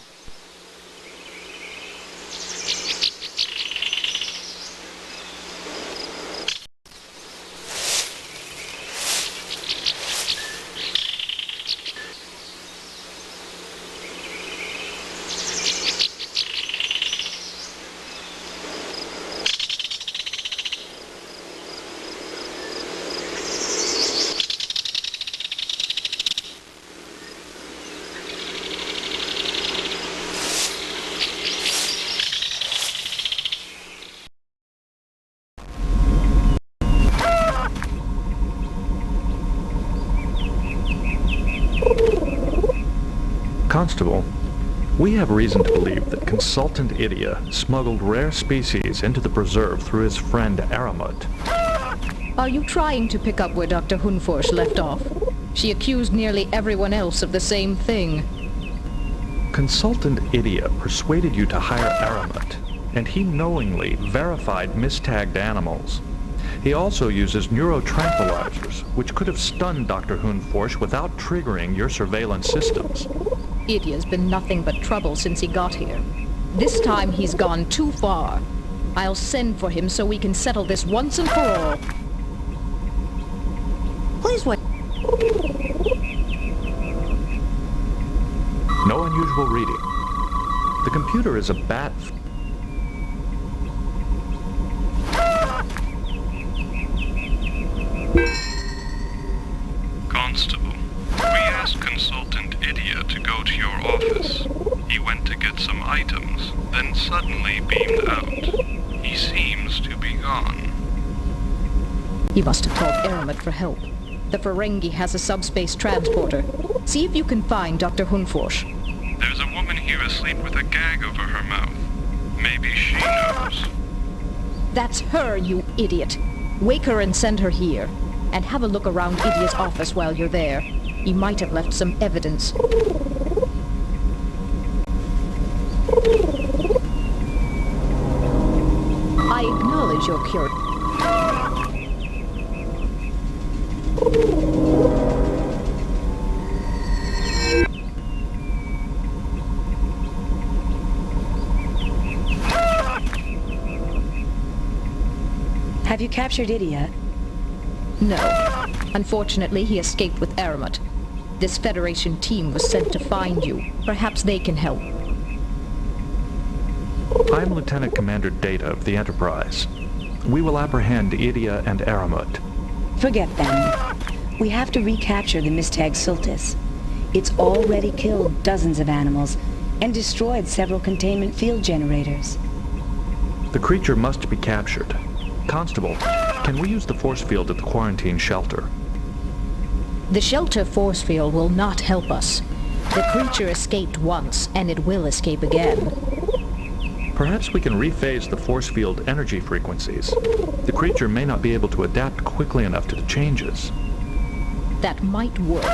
Constable, we have reason to believe that Consultant Idia smuggled rare species into the preserve through his friend Aramut. Are you trying to pick up where Dr. Hyunh-Foertsch left off? She accused nearly everyone else of the same thing. Consultant Idia persuaded you to hire Aramut, and he knowingly verified mistagged animals. He also uses neurotranquilizers, which could have stunned Dr. Hyunh-Foertsch without triggering your surveillance systems. Idia's been nothing but trouble since he got here. This time he's gone too far. I'll send for him so we can settle this once and for all. Please wait. No unusual reading. The computer is a bat... Constable, we asked Consultant Idia to go to your office. He went to get some items, then suddenly beamed out. He seems to be gone. He must have called Aramut for help. The Ferengi has a subspace transporter. See if you can find Dr. Hyunh-Foertsch. There's a woman here asleep with a gag over her mouth. Maybe she knows. That's her, you idiot. Wake her and send her here. And have a look around Idia's office while you're there. He might have left some evidence. I acknowledge your curiosity. Have you captured Idia? No. Unfortunately, he escaped with Aramut. This Federation team was sent to find you. Perhaps they can help. I'm Lieutenant Commander Data of the Enterprise. We will apprehend Idia and Aramut. Forget them. We have to recapture the Mistag Sultus. It's already killed dozens of animals and destroyed several containment field generators. The creature must be captured. Constable, can we use the force field at the quarantine shelter? The shelter force field will not help us. The creature escaped once, and it will escape again. Perhaps we can rephase the force field energy frequencies. The creature may not be able to adapt quickly enough to the changes. That might work,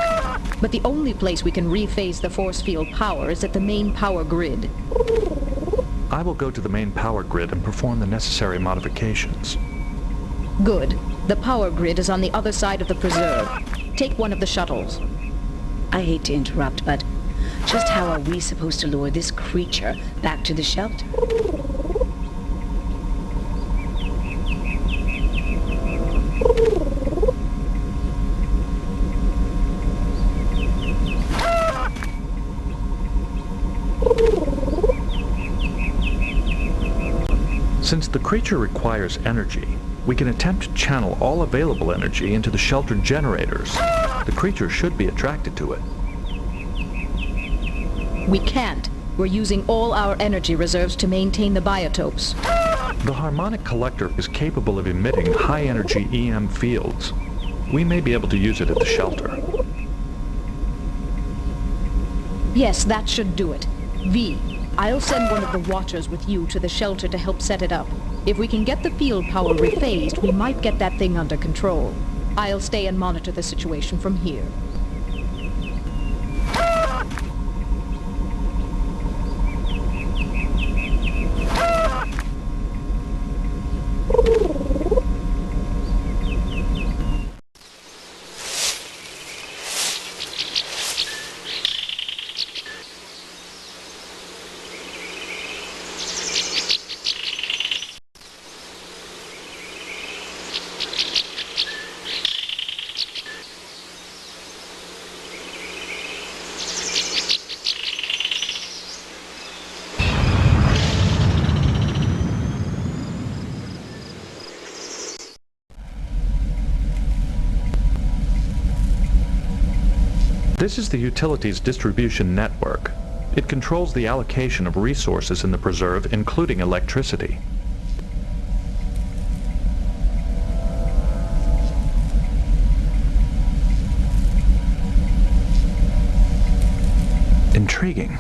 but the only place we can rephase the force field power is at the main power grid. I will go to the main power grid and perform the necessary modifications. Good. The power grid is on the other side of the preserve. Take one of the shuttles. I hate to interrupt, but just how are we supposed to lure this creature back to the shelter? Since the creature requires energy, we can attempt to channel all available energy into the shelter generators. The creature should be attracted to it. We can't. We're using all our energy reserves to maintain the biotopes. The harmonic collector is capable of emitting high-energy EM fields. We may be able to use it at the shelter. Yes, that should do it. V, I'll send one of the Watchers with you to the shelter to help set it up. If we can get the field power rephased, we might get that thing under control. I'll stay and monitor the situation from here. This is the Utilities Distribution Network. It controls the allocation of resources in the preserve, including electricity. Intriguing.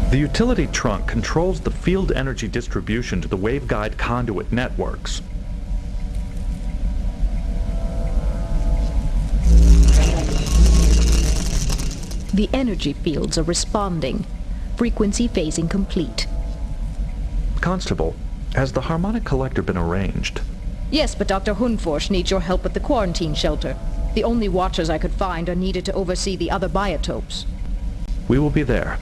The utility trunk controls the field energy distribution to the waveguide conduit networks. The energy fields are responding. Frequency phasing complete. Constable, has the harmonic collector been arranged? Yes, but Dr. Hyunh-Foertsch needs your help with the quarantine shelter. The only watchers I could find are needed to oversee the other biotopes. We will be there.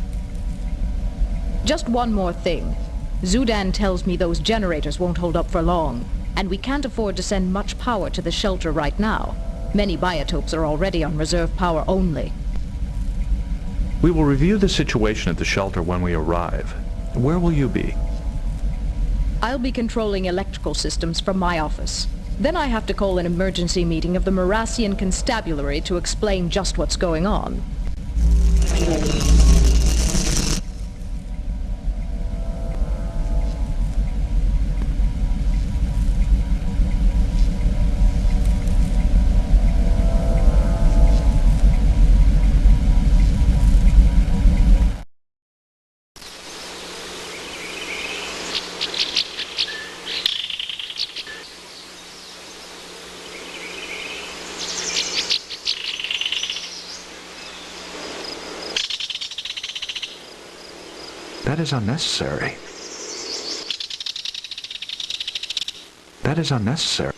Just one more thing. Zudan tells me those generators won't hold up for long, and we can't afford to send much power to the shelter right now. Many biotopes are already on reserve power only. We will review the situation at the shelter when we arrive. Where will you be? I'll be controlling electrical systems from my office. Then I have to call an emergency meeting of the Morassian Constabulary to explain just what's going on. That is unnecessary. That is unnecessary.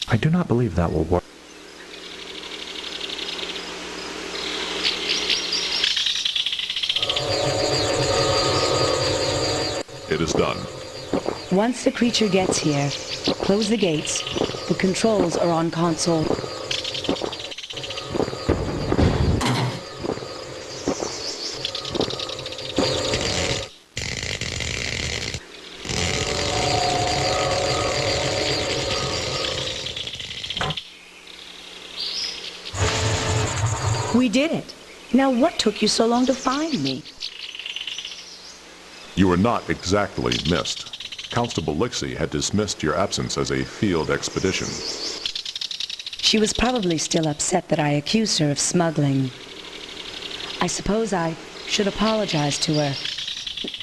I do not believe that will work. It is done. Once the creature gets here, close the gates. The controls are on console. We did it. Now what took you so long to find me? You were not exactly missed. Constable Lixie had dismissed your absence as a field expedition. She was probably still upset that I accused her of smuggling. I suppose I should apologize to her,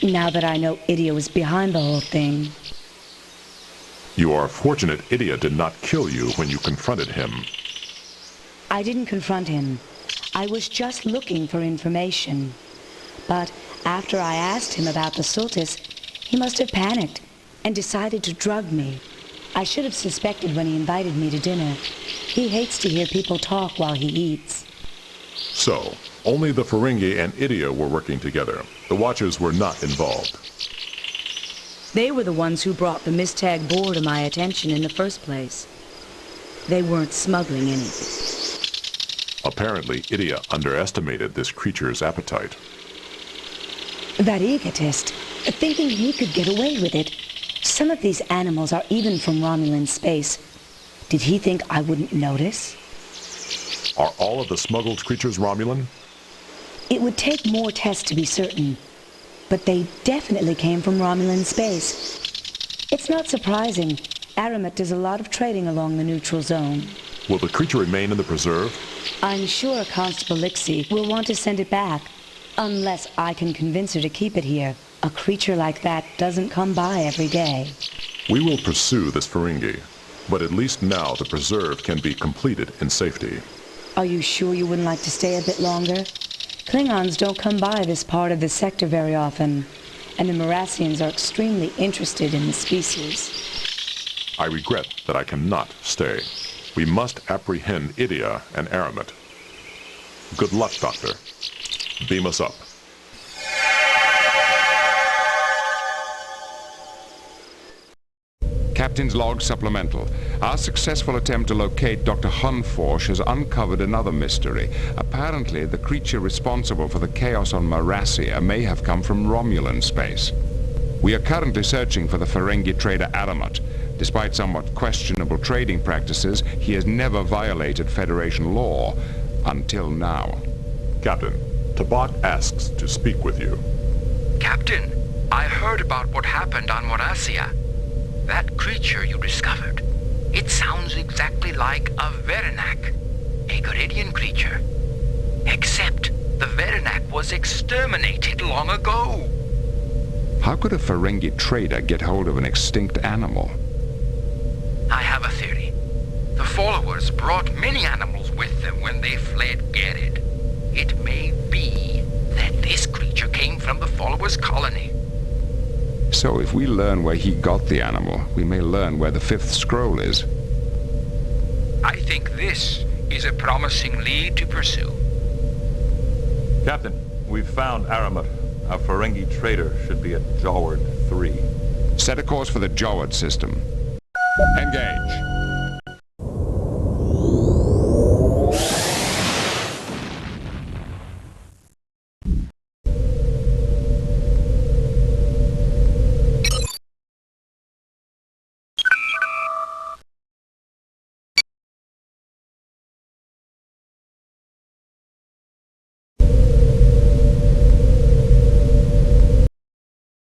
now that I know Idia was behind the whole thing. You are fortunate Idia did not kill you when you confronted him. I didn't confront him. I was just looking for information. But after I asked him about the Sultis, he must have panicked and decided to drug me. I should have suspected when he invited me to dinner. He hates to hear people talk while he eats. So, only the Ferengi and Idia were working together. The Watchers were not involved. They were the ones who brought the Mistag boar to my attention in the first place. They weren't smuggling anything. Apparently, Idia underestimated this creature's appetite. That egotist, thinking he could get away with it. Some of these animals are even from Romulan space. Did he think I wouldn't notice? Are all of the smuggled creatures Romulan? It would take more tests to be certain, but they definitely came from Romulan space. It's not surprising. Aramut does a lot of trading along the neutral zone. Will the creature remain in the preserve? I'm sure Constable Lixie will want to send it back, unless I can convince her to keep it here. A creature like that doesn't come by every day. We will pursue this Ferengi, but at least now the preserve can be completed in safety. Are you sure you wouldn't like to stay a bit longer? Klingons don't come by this part of the sector very often, and the Morassians are extremely interested in the species. I regret that I cannot stay. We must apprehend Idia and Aramut. Good luck, Doctor. Beam us up. Captain Captain's log supplemental. Our successful attempt to locate Dr. Hyunh-Foertsch has uncovered another mystery. Apparently, the creature responsible for the chaos on Morassia may have come from Romulan space. We are currently searching for the Ferengi trader Aramut. Despite somewhat questionable trading practices, he has never violated Federation law. Until now. Captain, Tabak asks to speak with you. Captain, I heard about what happened on Morassia. That creature you discovered, it sounds exactly like a Verenak, a Goridian creature. Except the Verenak was exterminated long ago. How could a Ferengi trader get hold of an extinct animal? I have a theory. The followers brought many animals with them when they fled Gerid. It may be that this creature came from the followers' colony. So if we learn where he got the animal, we may learn where the fifth scroll is. I think this is a promising lead to pursue. Captain, we've found Aramut. A Ferengi trader should be at Joward III. Set a course for the Joward system. Engage.